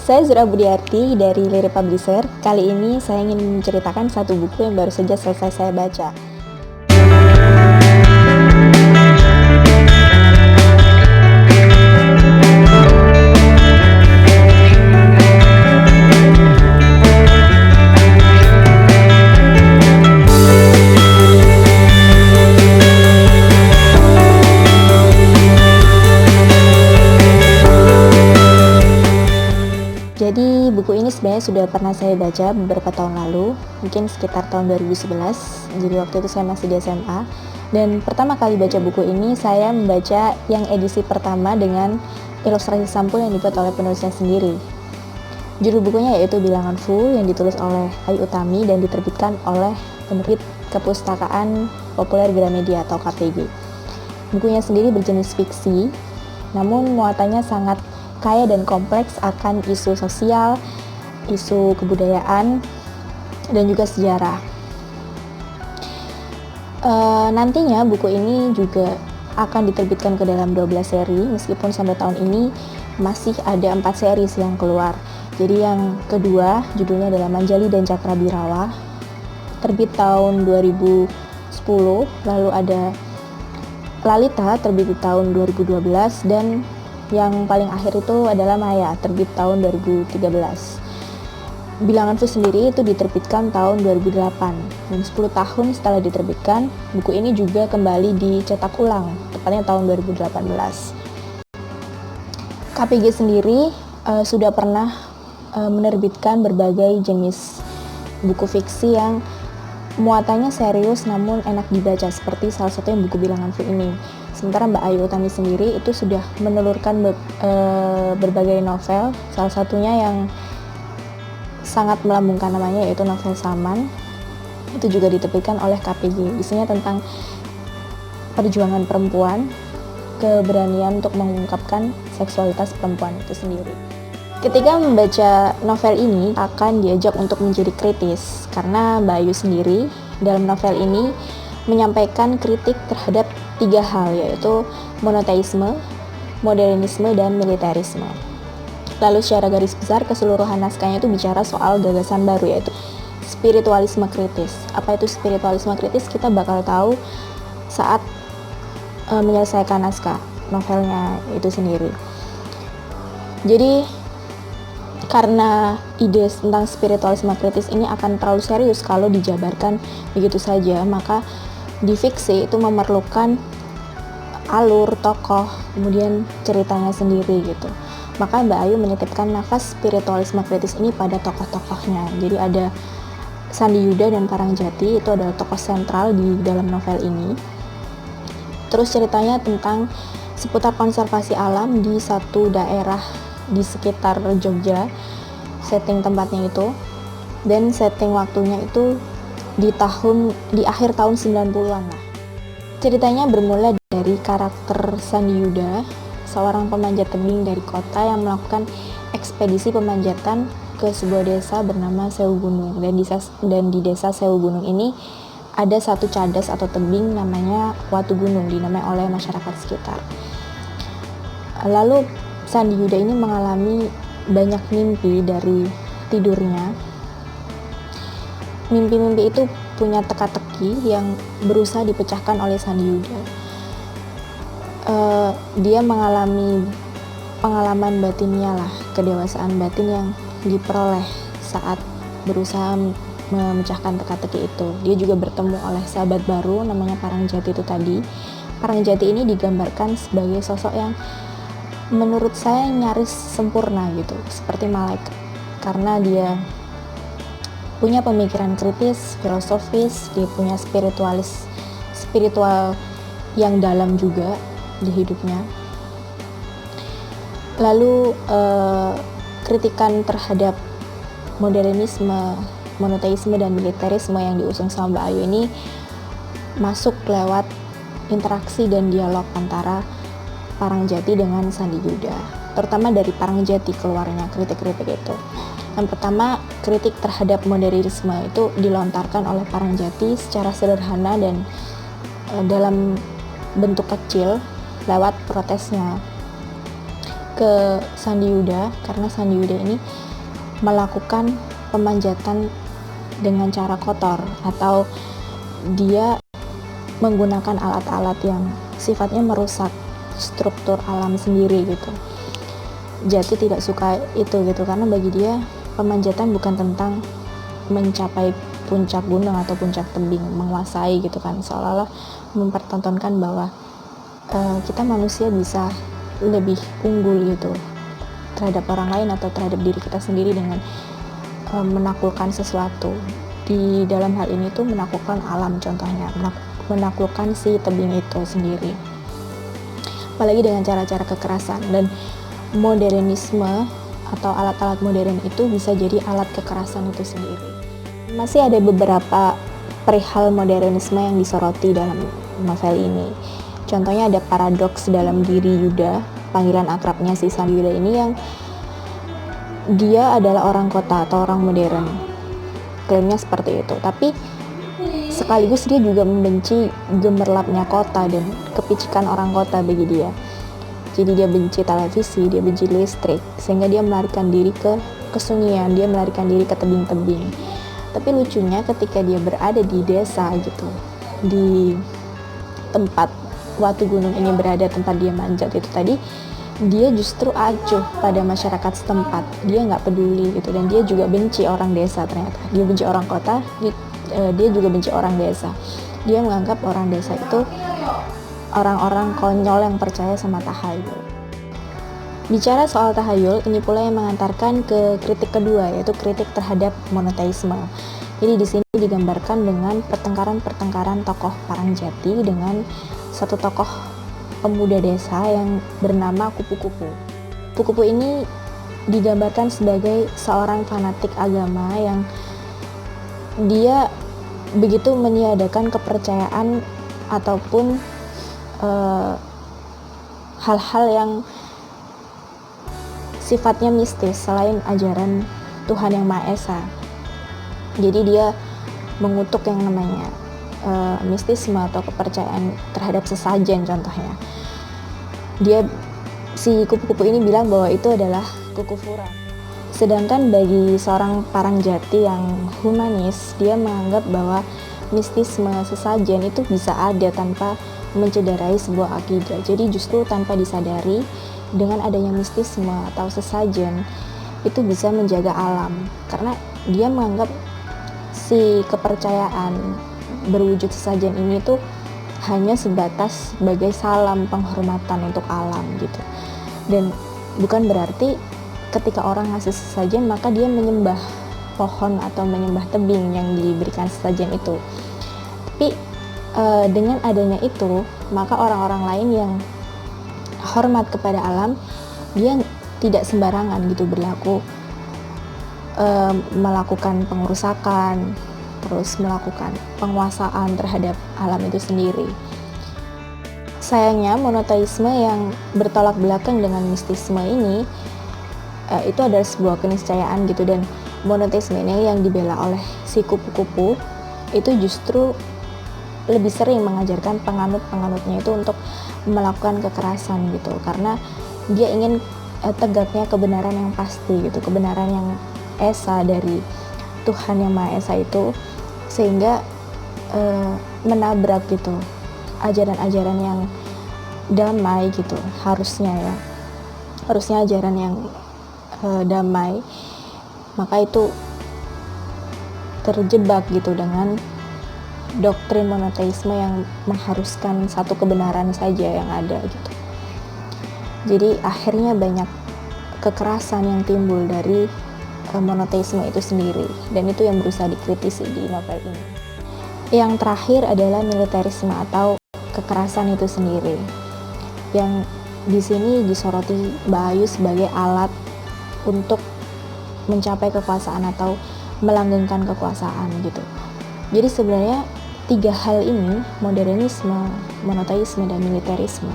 Saya Zura Budiarti dari Lirik Publisher. Kali ini saya ingin menceritakan satu buku yang baru saja selesai saya baca. Jadi buku ini sebenarnya sudah pernah saya baca beberapa tahun lalu, mungkin sekitar tahun 2011. Jadi waktu itu saya masih di SMA. Dan pertama kali baca buku ini saya membaca yang edisi pertama dengan ilustrasi sampul yang dibuat oleh penulisnya sendiri. Judul bukunya yaitu Bilangan Full yang ditulis oleh Ayu Utami dan diterbitkan oleh penerbit Kepustakaan Populer Gramedia atau KPG. Bukunya sendiri berjenis fiksi, namun muatannya sangat kaya dan kompleks akan isu sosial, isu kebudayaan, dan juga sejarah. Nantinya buku ini juga akan diterbitkan ke dalam 12 seri, meskipun sampai tahun ini masih ada 4 seri yang keluar. Jadi yang kedua judulnya adalah Manjali dan Cakrabirawa, terbit tahun 2010, lalu ada Lalita terbit di tahun 2012, dan yang paling akhir itu adalah Maya, terbit tahun 2013. Bilangan Full sendiri itu diterbitkan tahun 2008, dan 10 tahun setelah diterbitkan, buku ini juga kembali dicetak ulang, tepatnya tahun 2018. KPG sendiri sudah pernah menerbitkan berbagai jenis buku fiksi yang muatannya serius namun enak dibaca, seperti salah satunya buku Bilangan Full ini. Sementara Mbak Ayu Utami sendiri itu sudah menelurkan berbagai novel, salah satunya yang sangat melambungkan namanya yaitu novel Saman. Itu juga diterbitkan oleh KPG. Isinya tentang perjuangan perempuan, keberanian untuk mengungkapkan seksualitas perempuan itu sendiri. Ketika membaca novel ini akan diajak untuk menjadi kritis, karena Mbak Ayu sendiri dalam novel ini menyampaikan kritik terhadap 3 hal, yaitu monoteisme, modernisme, dan militerisme. Lalu secara garis besar keseluruhan naskahnya itu bicara soal gagasan baru, yaitu spiritualisme kritis. Apa itu spiritualisme kritis? Kita bakal tahu saat menyelesaikan naskah novelnya itu sendiri. Jadi karena ide tentang spiritualisme kritis ini akan terlalu serius kalau dijabarkan begitu saja, maka di fiksi itu memerlukan alur, tokoh, kemudian ceritanya sendiri gitu. Maka Mbak Ayu menitipkan nafas spiritualisme kritis ini pada tokoh-tokohnya. Jadi ada Sandi Yuda dan Parangjati, itu adalah tokoh sentral di dalam novel ini. Terus ceritanya tentang seputar konservasi alam di satu daerah di sekitar Jogja, setting tempatnya itu, dan setting waktunya itu di akhir tahun 90-an lah. Ceritanya bermula dari karakter Sandi Yuda, seorang pemanjat tebing dari kota yang melakukan ekspedisi pemanjatan ke sebuah desa bernama Sewu Gunung, dan di desa Sewu Gunung ini ada satu cadas atau tebing namanya Watu Gunung, dinamai oleh masyarakat sekitar. Lalu Sandi Yuda ini mengalami banyak mimpi dari tidurnya. Mimpi-mimpi itu punya teka-teki yang berusaha dipecahkan oleh Sandi Yuda. Dia mengalami pengalaman batinnya lah, kedewasaan batin yang diperoleh saat berusaha memecahkan teka-teki itu. Dia juga bertemu oleh sahabat baru namanya Parangjati itu tadi. Parangjati ini digambarkan sebagai sosok yang menurut saya nyaris sempurna gitu, seperti malaikat, karena dia punya pemikiran kritis, filosofis, dia punya spiritual yang dalam juga di hidupnya. Lalu kritikan terhadap modernisme, monoteisme, dan militerisme yang diusung sama Mbak Ayu ini masuk lewat interaksi dan dialog antara Parangjati dengan Sandi Yuda, terutama dari Parangjati keluarnya kritik-kritik itu. Yang pertama, kritik terhadap modernisme itu dilontarkan oleh Parangjati secara sederhana dan dalam bentuk kecil lewat protesnya. ke Sandi Yuda karena Sandi Yuda ini melakukan pemanjatan dengan cara kotor, atau dia menggunakan alat-alat yang sifatnya merusak struktur alam sendiri gitu. Jati tidak suka itu gitu, karena bagi dia pemanjatan bukan tentang mencapai puncak gunung atau puncak tebing, menguasai gitu kan, seolah-olah mempertontonkan bahwa kita manusia bisa lebih unggul gitu terhadap orang lain atau terhadap diri kita sendiri dengan menaklukkan sesuatu. Di dalam hal ini tuh menaklukkan alam, contohnya menaklukkan si tebing itu sendiri, apalagi dengan cara-cara kekerasan. Dan modernisme atau alat-alat modern itu bisa jadi alat kekerasan itu sendiri. Masih ada beberapa perihal modernisme yang disoroti dalam novel ini. Contohnya ada paradoks dalam diri Yuda, panggilan akrabnya si Sandi Yuda ini, yang dia adalah orang kota atau orang modern, klaimnya seperti itu, tapi sekaligus dia juga membenci gemerlapnya kota dan kepicikan orang kota bagi dia. Jadi dia benci televisi, dia benci listrik, sehingga dia melarikan diri ke kesunyian, dia melarikan diri ke tebing-tebing. Tapi lucunya ketika dia berada di desa gitu, di tempat Watu Gunung ini berada, tempat dia manjat itu tadi, dia justru acuh pada masyarakat setempat, dia nggak peduli gitu. Dan dia juga benci orang desa, ternyata dia benci orang kota, dia juga benci orang desa. Dia menganggap orang desa itu orang-orang konyol yang percaya sama tahayul. Bicara soal tahayul, ini pula yang mengantarkan ke kritik kedua, yaitu kritik terhadap monoteisme. Jadi di sini digambarkan dengan pertengkaran-pertengkaran tokoh Parangjati dengan satu tokoh pemuda desa yang bernama Kupu-Kupu. Kupu-Kupu ini digambarkan sebagai seorang fanatik agama yang dia begitu meniadakan kepercayaan ataupun hal-hal yang sifatnya mistis selain ajaran Tuhan Yang Maha Esa. Jadi dia mengutuk yang namanya mistisme atau kepercayaan terhadap sesajen. Contohnya, si Kupu-Kupu ini bilang bahwa itu adalah kekufuran. Sedangkan bagi seorang Parangjati yang humanis, dia menganggap bahwa mistisme sesajen itu bisa ada tanpa mencederai sebuah akidah. Jadi justru tanpa disadari, dengan adanya mistisme atau sesajen itu bisa menjaga alam, karena dia menganggap si kepercayaan berwujud sesajen ini tuh hanya sebatas sebagai salam penghormatan untuk alam gitu. Dan bukan berarti ketika orang ngasih sesajen maka dia menyembah pohon atau menyembah tebing yang diberikan sesajen itu. Tapi dengan adanya itu, maka orang-orang lain yang hormat kepada alam, dia tidak sembarangan gitu berlaku, melakukan pengerusakan, terus melakukan penguasaan terhadap alam itu sendiri. Sayangnya monoteisme yang bertolak belakang dengan mistisme ini itu adalah sebuah keniscayaan gitu, dan monoteisme ini yang dibela oleh si Kupu-Kupu itu justru lebih sering mengajarkan penganut-penganutnya itu untuk melakukan kekerasan gitu, karena dia ingin tegaknya kebenaran yang pasti gitu, kebenaran yang esa dari Tuhan Yang Maha Esa itu, sehingga menabrak gitu ajaran-ajaran yang damai gitu. Harusnya ajaran yang damai, maka itu terjebak gitu dengan doktrin monoteisme yang mengharuskan satu kebenaran saja yang ada gitu. Jadi akhirnya banyak kekerasan yang timbul dari monoteisme itu sendiri, dan itu yang berusaha dikritisi di novel ini. Yang terakhir adalah militerisme atau kekerasan itu sendiri, yang di sini disoroti Mbak Ayu sebagai alat untuk mencapai kekuasaan atau melanggengkan kekuasaan gitu. Jadi sebenarnya tiga hal ini, modernisme, monoteisme, dan militerisme,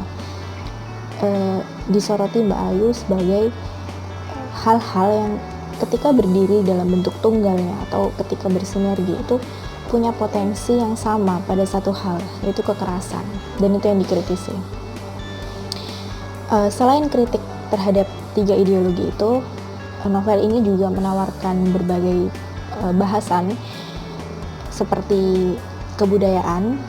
disoroti Mbak Ayu sebagai hal-hal yang ketika berdiri dalam bentuk tunggalnya atau ketika bersinergi itu punya potensi yang sama pada satu hal, yaitu kekerasan, dan itu yang dikritisi. Selain kritik terhadap tiga ideologi itu, novel ini juga menawarkan berbagai bahasan seperti kebudayaan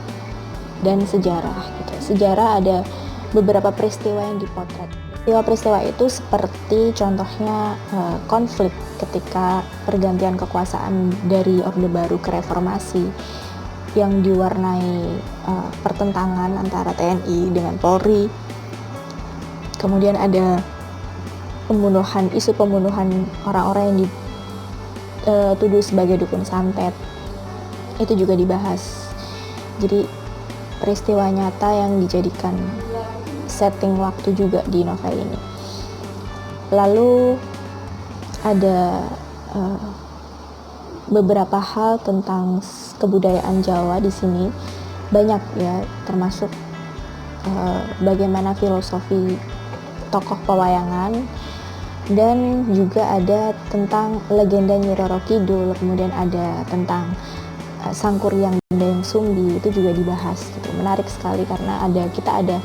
dan sejarah gitu. Sejarah ada beberapa peristiwa yang dipotret. Peristiwa-peristiwa itu seperti contohnya konflik ketika pergantian kekuasaan dari Orde Baru ke Reformasi yang diwarnai pertentangan antara TNI dengan Polri. Kemudian ada isu pembunuhan orang-orang yang dituduh sebagai dukun santet. Itu juga dibahas. Jadi peristiwa nyata yang dijadikan setting waktu juga di novel ini. Lalu ada beberapa hal tentang kebudayaan Jawa di sini, banyak ya, termasuk bagaimana filosofi tokoh pewayangan, dan juga ada tentang legenda Nyi Roro Kidul, kemudian ada tentang Sangkuriang Dayang Sumbi, itu juga dibahas gitu. Menarik sekali karena kita ada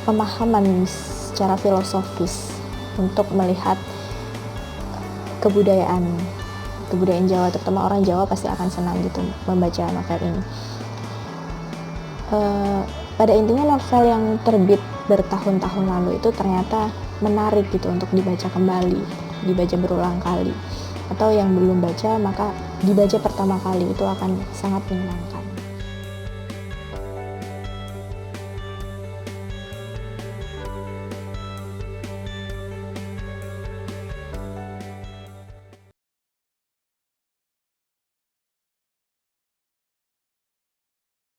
pemahaman secara filosofis untuk melihat kebudayaan Jawa, terutama orang Jawa pasti akan senang gitu membaca novel ini. Pada intinya novel yang terbit bertahun-tahun lalu itu ternyata menarik gitu untuk dibaca kembali, dibaca berulang kali, atau yang belum baca maka dibaca pertama kali itu akan sangat menyenangkan.